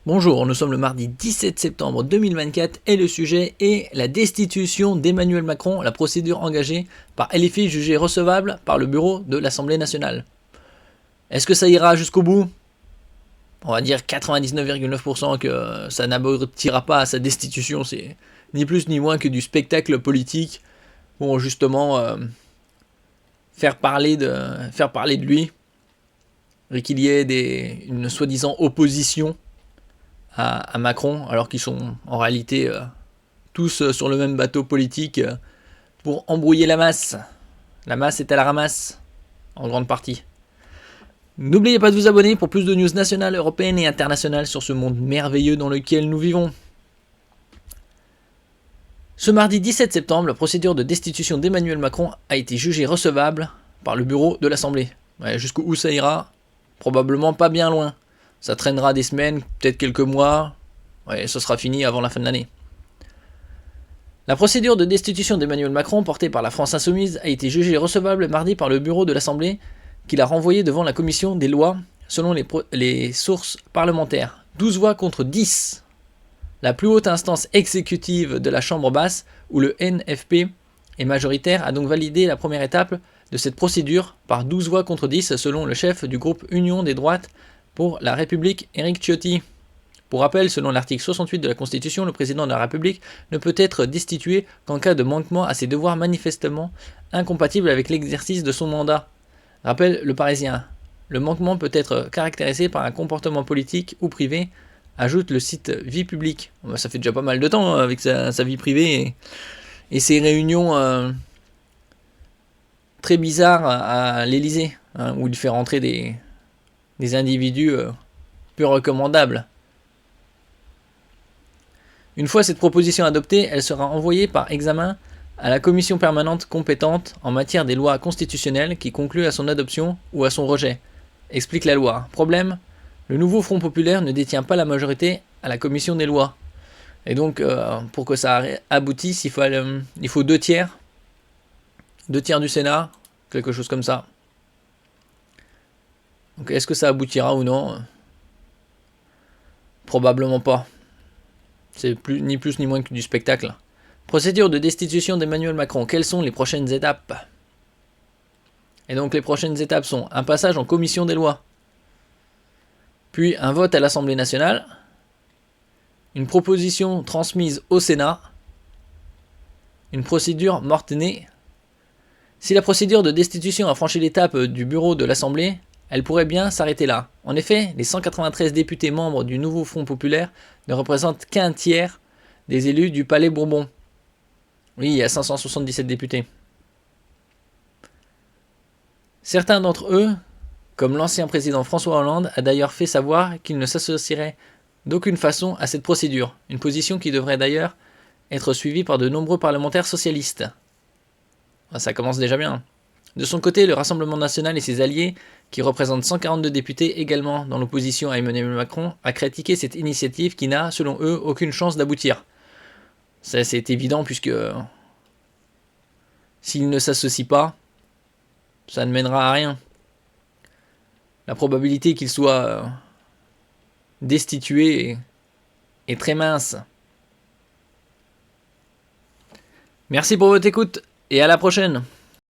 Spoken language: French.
Bonjour, nous sommes le mardi 17 septembre 2024 et le sujet est la destitution d'Emmanuel Macron, la procédure engagée par LFI jugée recevable par le bureau de l'Assemblée nationale. Est-ce que ça ira jusqu'au bout? On va dire 99,9% que ça n'aboutira pas à sa destitution, c'est ni plus ni moins que du spectacle politique pour justement faire parler de lui et qu'il y ait une soi-disant opposition à Macron, alors qu'ils sont en réalité tous sur le même bateau politique pour embrouiller la masse. La masse est à la ramasse, en grande partie. N'oubliez pas de vous abonner pour plus de news nationales, européennes et internationales sur ce monde merveilleux dans lequel nous vivons. Ce mardi 17 septembre, la procédure de destitution d'Emmanuel Macron a été jugée recevable par le bureau de l'Assemblée. Ouais, jusqu'où ça ira? Probablement pas bien loin. Ça traînera des semaines, peut-être quelques mois, ouais, ce sera fini avant la fin de l'année. La procédure de destitution d'Emmanuel Macron, portée par la France Insoumise, a été jugée recevable mardi par le bureau de l'Assemblée, qui l'a renvoyée devant la commission des lois, selon les sources parlementaires. 12 voix contre 10. La plus haute instance exécutive de la Chambre basse, où le NFP est majoritaire, a donc validé la première étape de cette procédure par 12 voix contre 10, selon le chef du groupe Union des droites pour la République, Éric Ciotti. Pour rappel, selon l'article 68 de la Constitution, le président de la République ne peut être destitué qu'en cas de manquement à ses devoirs manifestement incompatibles avec l'exercice de son mandat. Rappelle Le Parisien. Le manquement peut être caractérisé par un comportement politique ou privé, ajoute le site Vie publique. Ça fait déjà pas mal de temps avec sa vie privée et ses réunions très bizarres à l'Élysée, où il fait rentrer des individus peu recommandables. Une fois cette proposition adoptée, elle sera envoyée par examen à la commission permanente compétente en matière des lois constitutionnelles qui conclut à son adoption ou à son rejet. Explique la loi. Problème, le nouveau Front populaire ne détient pas la majorité à la commission des lois. Et donc, pour que ça aboutisse, il faut 2 tiers. 2 tiers du Sénat, quelque chose comme ça. Donc, est-ce que ça aboutira ou non? Probablement pas. C'est ni plus ni moins que du spectacle. Procédure de destitution d'Emmanuel Macron. Quelles sont les prochaines étapes? Et donc les prochaines étapes sont un passage en commission des lois, puis un vote à l'Assemblée nationale, une proposition transmise au Sénat, une procédure morte-née. Si la procédure de destitution a franchi l'étape du bureau de l'Assemblée, elle pourrait bien s'arrêter là. En effet, les 193 députés membres du nouveau Front populaire ne représentent qu'un tiers des élus du Palais Bourbon. Oui, il y a 577 députés. Certains d'entre eux, comme l'ancien président François Hollande, a d'ailleurs fait savoir qu'il ne s'associerait d'aucune façon à cette procédure, une position qui devrait d'ailleurs être suivie par de nombreux parlementaires socialistes. Ça commence déjà bien. De son côté, le Rassemblement national et ses alliés, qui représentent 142 députés également dans l'opposition à Emmanuel Macron, a critiqué cette initiative qui n'a, selon eux, aucune chance d'aboutir. Ça, c'est évident puisque s'ils ne s'associent pas, ça ne mènera à rien. La probabilité qu'il soit destitué est très mince. Merci pour votre écoute et à la prochaine.